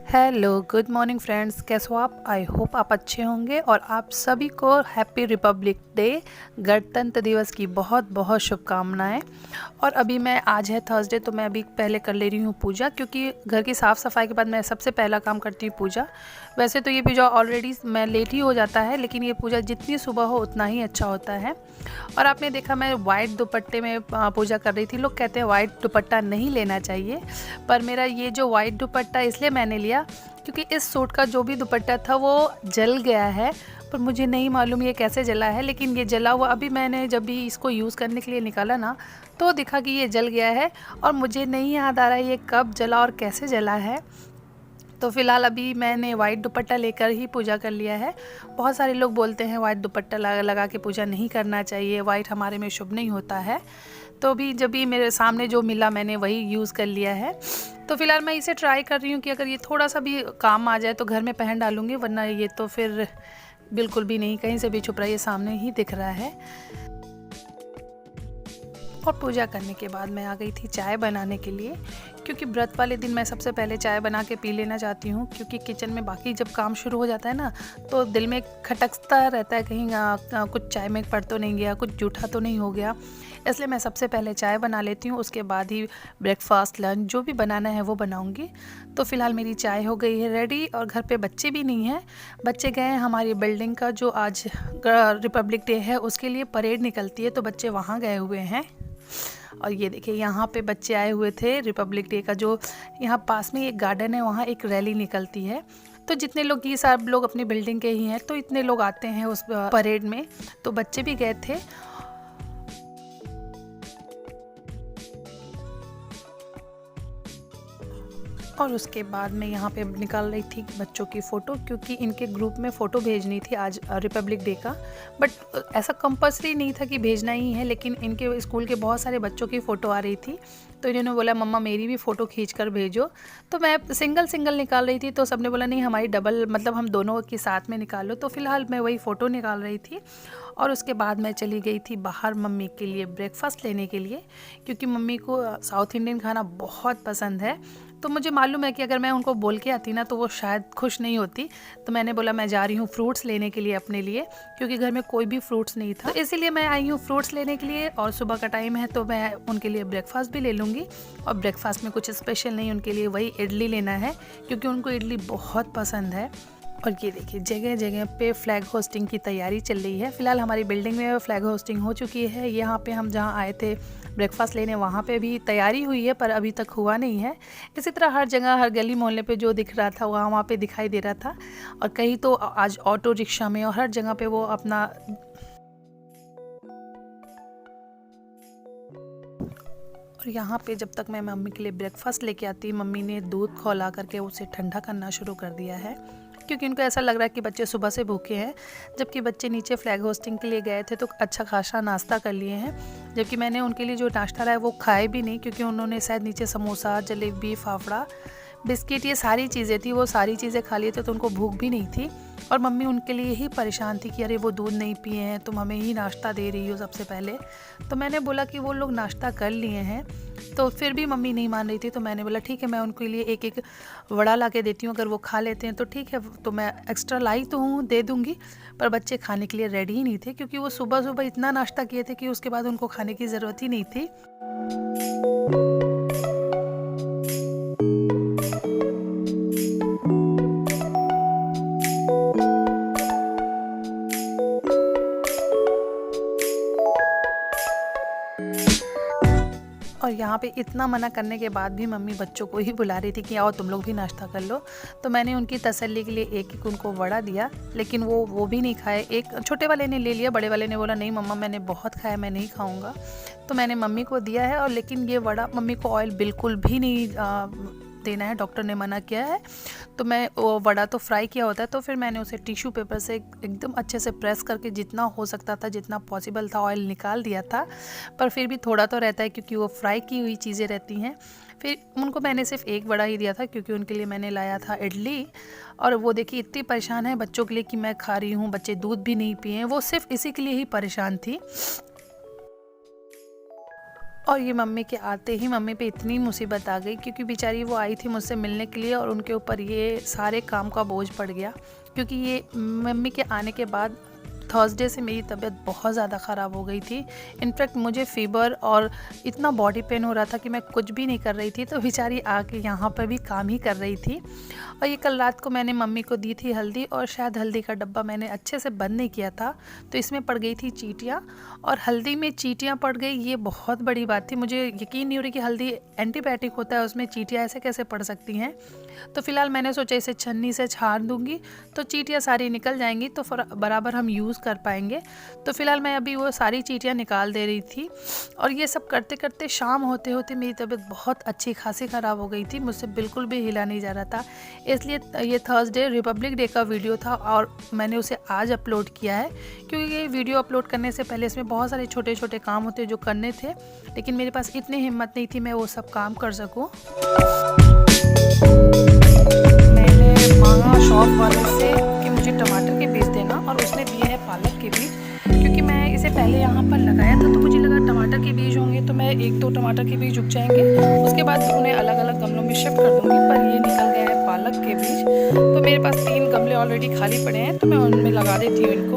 Hello, good morning friends. कैसे हो आप? आई होप आप अच्छे होंगे और आप सभी को हैप्पी रिपब्लिक डे, गणतंत्र दिवस की बहुत बहुत शुभकामनाएं। और अभी मैं आज है थर्सडे, तो मैं अभी पहले कर ले रही हूँ पूजा, क्योंकि घर की साफ़ सफाई के बाद मैं सबसे पहला काम करती हूँ पूजा। वैसे तो ये पूजा ऑलरेडी मैं लेट ही हो जाता है, लेकिन ये पूजा जितनी सुबह हो उतना ही अच्छा होता है। और आपने देखा मैं वाइट दुपट्टे में पूजा कर रही थी। लोग कहते हैं वाइट दुपट्टा नहीं लेना चाहिए, पर मेरा ये जो वाइट दुपट्टा इसलिए मैंने लिया क्योंकि इस सूट का जो भी दुपट्टा था वो जल गया है। पर मुझे नहीं मालूम ये कैसे जला है, लेकिन ये जला हुआ अभी मैंने जब भी इसको यूज़ करने के लिए निकाला ना, तो दिखा कि ये जल गया है। और मुझे नहीं याद आ रहा है ये कब जला और कैसे जला है। तो फ़िलहाल अभी मैंने वाइट दुपट्टा लेकर ही पूजा कर लिया है। बहुत सारे लोग बोलते हैं वाइट दुपट्टा लगा के पूजा नहीं करना चाहिए, वाइट हमारे में शुभ नहीं होता है। तो अभी जब भी मेरे सामने जो मिला मैंने वही यूज़ कर लिया है। तो फ़िलहाल मैं इसे ट्राई कर रही हूँ कि अगर ये थोड़ा सा भी काम आ जाए तो घर में पहन डालूँगी, वरना ये तो फिर बिल्कुल भी नहीं, कहीं से भी छुप रहा है, ये सामने ही दिख रहा है। और पूजा करने के बाद मैं आ गई थी चाय बनाने के लिए, क्योंकि व्रत वाले दिन मैं सबसे पहले चाय बना के पी लेना चाहती हूँ। क्योंकि किचन में बाकी जब काम शुरू हो जाता है ना, तो दिल में खटकता रहता है कहीं कुछ चाय में पड़ तो नहीं गया, कुछ जूठा तो नहीं हो गया। इसलिए मैं सबसे पहले चाय बना लेती हूँ, उसके बाद ही ब्रेकफास्ट लंच जो भी बनाना है वो बनाऊँगी। तो फ़िलहाल मेरी चाय हो गई है रेडी, और घर पे बच्चे भी नहीं हैं। बच्चे गए हैं हमारी बिल्डिंग का, जो आज रिपब्लिक डे है उसके लिए परेड निकलती है, तो बच्चे वहाँ गए हुए हैं। और ये देखिए यहाँ पे बच्चे आए हुए थे रिपब्लिक डे का, जो यहाँ पास में एक गार्डन है वहाँ एक रैली निकलती है। तो जितने लोग, ये सब लोग अपनी बिल्डिंग के ही हैं, तो इतने लोग आते हैं उस परेड में, तो बच्चे भी गए थे। और उसके बाद मैं यहाँ पे निकाल रही थी बच्चों की फ़ोटो, क्योंकि इनके ग्रुप में फ़ोटो भेजनी थी आज रिपब्लिक डे का। बट ऐसा कंपल्सरी नहीं था कि भेजना ही है, लेकिन इनके स्कूल के बहुत सारे बच्चों की फ़ोटो आ रही थी, तो इन्होंने बोला मम्मा मेरी भी फ़ोटो खींच कर भेजो। तो मैं सिंगल सिंगल निकाल रही थी, तो सबने बोला नहीं हमारी डबल, मतलब हम दोनों के साथ में निकालो। तो फ़िलहाल मैं वही फ़ोटो निकाल रही थी। और उसके बाद मैं चली गई थी बाहर मम्मी के लिए ब्रेकफास्ट लेने के लिए, क्योंकि मम्मी को साउथ इंडियन खाना बहुत पसंद है। तो मुझे मालूम है कि अगर मैं उनको बोल के आती ना तो वो शायद खुश नहीं होती। तो मैंने बोला मैं जा रही हूँ फ्रूट्स लेने के लिए अपने लिए, क्योंकि घर में कोई भी फ्रूट्स नहीं था, तो इसीलिए मैं आई हूँ फ्रूट्स लेने के लिए। और सुबह का टाइम है, तो मैं उनके लिए ब्रेकफास्ट भी ले लूँगी। और ब्रेकफास्ट में कुछ स्पेशल नहीं, उनके लिए वही इडली लेना है, क्योंकि उनको इडली बहुत पसंद है। और ये देखिए जगह जगह पे फ्लैग होस्टिंग की तैयारी चल रही है। फ़िलहाल हमारी बिल्डिंग में फ्लैग होस्टिंग हो चुकी है। यहाँ पे हम जहाँ आए थे ब्रेकफास्ट लेने, वहाँ पे भी तैयारी हुई है, पर अभी तक हुआ नहीं है। इसी तरह हर जगह, हर गली मोहल्ले पे जो दिख रहा था वहाँ पे दिखाई दे रहा था। और कहीं तो आज ऑटो रिक्शा में और हर जगह पे वो अपना। और यहाँ पे जब तक मैं मम्मी के लिए ब्रेकफास्ट लेके आती, मम्मी ने दूध खौला करके उसे ठंडा करना शुरू कर दिया है, क्योंकि उनको ऐसा लग रहा है कि बच्चे सुबह से भूखे हैं। जबकि बच्चे नीचे फ्लैग होस्टिंग के लिए गए थे तो अच्छा खासा नाश्ता कर लिए हैं, जबकि मैंने उनके लिए जो नाश्ता लाया वो खाए भी नहीं, क्योंकि उन्होंने शायद नीचे समोसा, जलेबी, फाफड़ा, बिस्किट, ये सारी चीज़ें थी, वो सारी चीज़ें खा लिए थे, तो उनको भूख भी नहीं थी। और मम्मी उनके लिए ही परेशान थी कि अरे वो दूध नहीं पिए हैं, तुम हमें ही नाश्ता दे रही हो सबसे पहले। तो मैंने बोला कि वो लोग नाश्ता कर लिए हैं, तो फिर भी मम्मी नहीं मान रही थी। तो मैंने बोला ठीक है, मैं उनके लिए एक एक वड़ा ला के देती हूँ, अगर वो खा लेते हैं तो ठीक है, तो मैं एक्स्ट्रा लाई तो हूँ, दे दूँगी। पर बच्चे खाने के लिए रेडी ही नहीं थे, क्योंकि वो सुबह सुबह इतना नाश्ता किए थे कि उसके बाद उनको खाने की ज़रूरत ही नहीं थी। और यहाँ पे इतना मना करने के बाद भी मम्मी बच्चों को ही बुला रही थी कि आओ तुम लोग भी नाश्ता कर लो। तो मैंने उनकी तसल्ली के लिए एक एक उनको वड़ा दिया, लेकिन वो भी नहीं खाए। एक छोटे वाले ने ले लिया, बड़े वाले ने बोला नहीं मम्मा मैंने बहुत खाया, मैं नहीं खाऊंगा। तो मैंने मम्मी को दिया है। और लेकिन ये वड़ा, मम्मी को ऑयल बिल्कुल भी नहीं देना है, डॉक्टर ने मना किया है। तो मैं वो वड़ा तो फ्राई किया होता है, तो फिर मैंने उसे टिश्यू पेपर से एकदम अच्छे से प्रेस करके जितना हो सकता था, जितना पॉसिबल था, ऑयल निकाल दिया था। पर फिर भी थोड़ा तो रहता है, क्योंकि वो फ्राई की हुई चीज़ें रहती हैं। फिर उनको मैंने सिर्फ एक वड़ा ही दिया था, क्योंकि उनके लिए मैंने लाया था इडली। और वो देखिए इतनी परेशान है बच्चों के लिए कि मैं खा रही हूँ, बच्चे दूध भी नहीं पिए हैं, वो सिर्फ इसी के लिए ही परेशान थी। और ये मम्मी के आते ही मम्मी पे इतनी मुसीबत आ गई, क्योंकि बेचारी वो आई थी मुझसे मिलने के लिए और उनके ऊपर ये सारे काम का बोझ पड़ गया। क्योंकि ये मम्मी के आने के बाद थर्सडे से मेरी तबीयत बहुत ज़्यादा ख़राब हो गई थी। इनफैक्ट मुझे फ़ीवर और इतना बॉडी पेन हो रहा था कि मैं कुछ भी नहीं कर रही थी, तो बेचारी आके यहाँ पर भी काम ही कर रही थी। और ये कल रात को मैंने मम्मी को दी थी हल्दी, और शायद हल्दी का डब्बा मैंने अच्छे से बंद नहीं किया था, तो इसमें पड़ गई थी चींटियाँ। और हल्दी में चींटियाँ पड़ गई, ये बहुत बड़ी बात थी। मुझे यकीन नहीं हो रही कि हल्दी एंटीबायोटिक होता है, उसमें चींटियाँ ऐसे कैसे पड़ सकती हैं। तो फिलहाल मैंने सोचा इसे छन्नी से छान दूंगी तो चींटियाँ सारी निकल जाएंगी, तो बराबर हम यूज़ कर पाएंगे। तो फिलहाल मैं अभी वो सारी चींटियाँ निकाल दे रही थी। और ये सब करते करते शाम होते होते मेरी तबीयत बहुत अच्छी खासी ख़राब हो गई थी, मुझसे बिल्कुल भी हिला नहीं जा रहा था। इसलिए ये थर्सडे रिपब्लिक डे का वीडियो था और मैंने उसे आज अपलोड किया है, क्योंकि ये वीडियो अपलोड करने से पहले इसमें बहुत सारे छोटे छोटे काम होते जो करने थे, लेकिन मेरे पास इतनी हिम्मत नहीं थी मैं वो सब काम कर सकूँ। मैंने मांगा शॉप वाले से कि मुझे टमाटर के बीज देना, और उसने दिए हैं पालक के बीज। क्योंकि मैं इसे पहले यहाँ पर लगाया था तो मुझे लगा टमाटर के बीज होंगे तो मैं 1-2 टमाटर के बीज उग जाएंगे, उसके बाद उन्हें अलग अलग गमलों में शिफ्ट कर दूँगी। पर ये निकल गया है पालक के बीज, तो मेरे पास 3 गमले ऑलरेडी खाली पड़े हैं, तो मैं उनमें लगा देती हूँ इनको।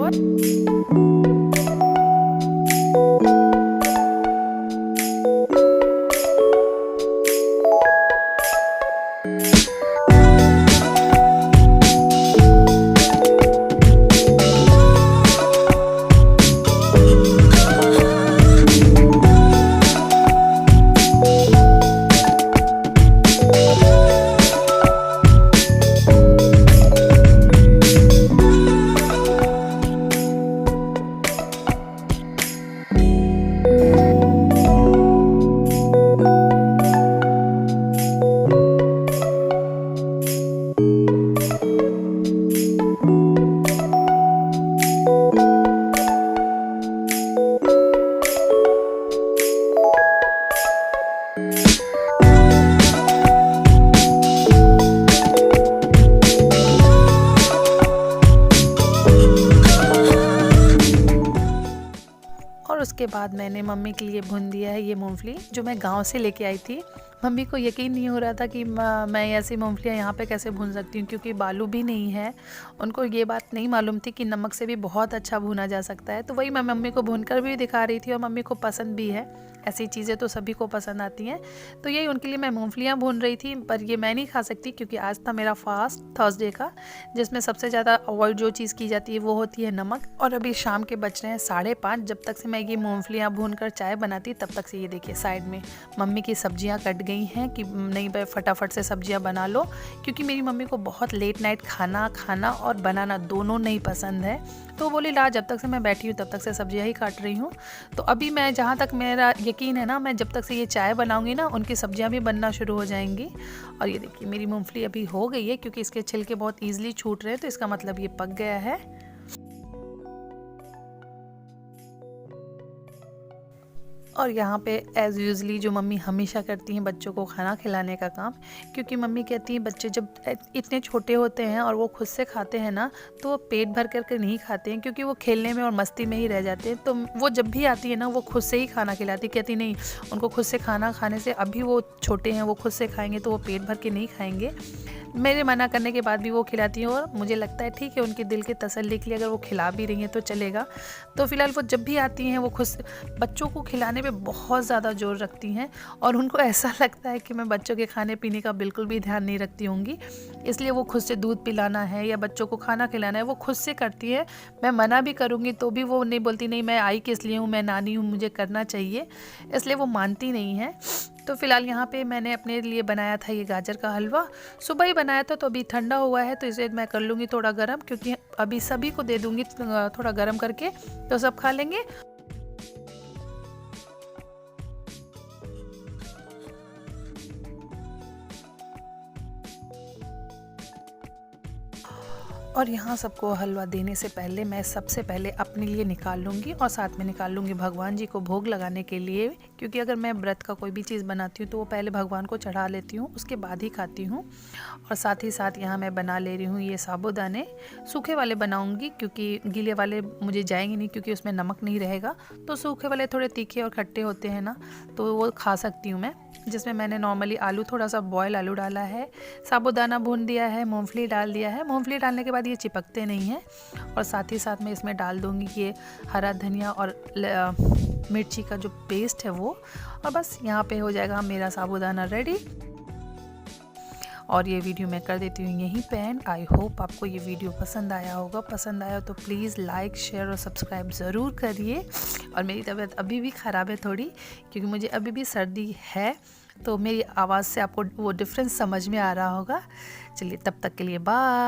और उसके बाद मैंने मम्मी के लिए भून दिया है ये मूंगफली, जो मैं गांव से लेके आई थी। मम्मी को यकीन नहीं हो रहा था कि मैं ऐसी मूंगफलियाँ यहाँ पे कैसे भून सकती हूँ, क्योंकि बालू भी नहीं है। उनको ये बात नहीं मालूम थी कि नमक से भी बहुत अच्छा भुना जा सकता है। तो वही मैं मम्मी को भूनकर भी दिखा रही थी, और मम्मी को पसंद भी है। ऐसी चीज़ें तो सभी को पसंद आती हैं, तो यही उनके लिए मैं मूंगफलियाँ भून रही थी। पर ये मैं नहीं खा सकती, क्योंकि आज था मेरा फास्ट थर्सडे का, जिसमें सबसे ज़्यादा अवॉइड जो चीज़ की जाती है वो होती है नमक। और अभी शाम के बज रहे हैं 5:30। जब तक से मैं ये मूंगफलियाँ भून कर चाय बनाती, तब तक से ये देखिए साइड में मम्मी की सब्जियाँ कट गई हैं कि नहीं भाई फटाफट से सब्जियाँ बना लो, क्योंकि मेरी मम्मी को बहुत लेट नाइट खाना और बनाना दोनों नहीं पसंद है। तो बोली ला जब तक से मैं बैठी हूँ तब तक से सब्जियाँ ही काट रही हूँ। तो अभी मैं, जहाँ तक मेरा यकीन है ना, मैं जब तक से ये चाय बनाऊंगी ना, उनकी सब्जियाँ भी बनना शुरू हो जाएंगी। और ये देखिए मेरी मूंगफली अभी हो गई है, क्योंकि इसके छिलके बहुत ईजिली छूट रहे हैं, तो इसका मतलब ये पक गया है। और यहाँ पे एज़ यूजली जो मम्मी हमेशा करती हैं बच्चों को खाना खिलाने का काम, क्योंकि मम्मी कहती हैं बच्चे जब इतने छोटे होते हैं और वो खुद से खाते हैं ना, तो वो पेट भर करके नहीं खाते हैं, क्योंकि वो खेलने में और मस्ती में ही रह जाते हैं। तो वो जब भी आती है ना, वो खुद से ही खाना खिलाती, कहती नहीं उनको खुद से खाना खाने से, अभी वो छोटे हैं, वो खुद से खाएंगे तो वो पेट भर के नहीं खाएंगे। मेरे मना करने के बाद भी वो खिलाती हैं, और मुझे लगता है ठीक है, उनके दिल की तसल्ली के लिए अगर वो खिला भी रही हैं तो चलेगा। तो फिलहाल वो जब भी आती हैं वो खुद बच्चों को खिलाने पे बहुत ज़्यादा जोर रखती हैं, और उनको ऐसा लगता है कि मैं बच्चों के खाने पीने का बिल्कुल भी ध्यान नहीं रखती होंगी, इसलिए वो खुद से दूध पिलाना है या बच्चों को खाना खिलाना है वो खुद से करती है। मैं मना भी करूँगी तो भी वो नहीं बोलती, नहीं मैं आई किस लिए हूँ, मैं नानी हूँ, मुझे करना चाहिए, इसलिए वो मानती नहीं है। तो फिलहाल यहाँ पे मैंने अपने लिए बनाया था ये गाजर का हलवा, सुबह ही बनाया था, तो अभी ठंडा हुआ है, तो इसे मैं कर लूँगी थोड़ा गर्म, क्योंकि अभी सभी को दे दूँगी थोड़ा गर्म करके, तो सब खा लेंगे। और यहाँ सबको हलवा देने से पहले मैं सबसे पहले अपने लिए निकाल लूँगी और साथ में निकाल लूँगी भगवान जी को भोग लगाने के लिए, क्योंकि अगर मैं व्रत का कोई भी चीज़ बनाती हूँ तो वो पहले भगवान को चढ़ा लेती हूँ, उसके बाद ही खाती हूँ। और साथ ही साथ यहाँ मैं बना ले रही हूँ ये साबूदाने, सूखे वाले बनाऊँगी क्योंकि गीले वाले मुझे जाएंगे नहीं, क्योंकि उसमें नमक नहीं रहेगा। तो सूखे वाले थोड़े तीखे और खट्टे होते हैं ना, तो वो खा सकती हूँ मैं। जिसमें मैंने नॉर्मली आलू, थोड़ा सा बॉयल आलू डाला है, साबूदाना भून दिया है, मूंगफली डाल दिया है। मूंगफली डालने के बाद ये चिपकते नहीं हैं। और साथ ही साथ मैं इसमें डाल दूँगी ये हरा धनिया और मिर्ची का जो पेस्ट है वो। और बस यहाँ पे हो जाएगा मेरा साबूदाना रेडी। और ये वीडियो मैं कर देती हूँ यहीं पे एंड। आई होप आपको ये वीडियो पसंद आया होगा। पसंद आया तो प्लीज़ लाइक, शेयर और सब्सक्राइब ज़रूर करिए। और मेरी तबीयत अभी भी ख़राब है थोड़ी, क्योंकि मुझे अभी भी सर्दी है, तो मेरी आवाज़ से आपको वो डिफरेंस समझ में आ रहा होगा। चलिए, तब तक के लिए बाय।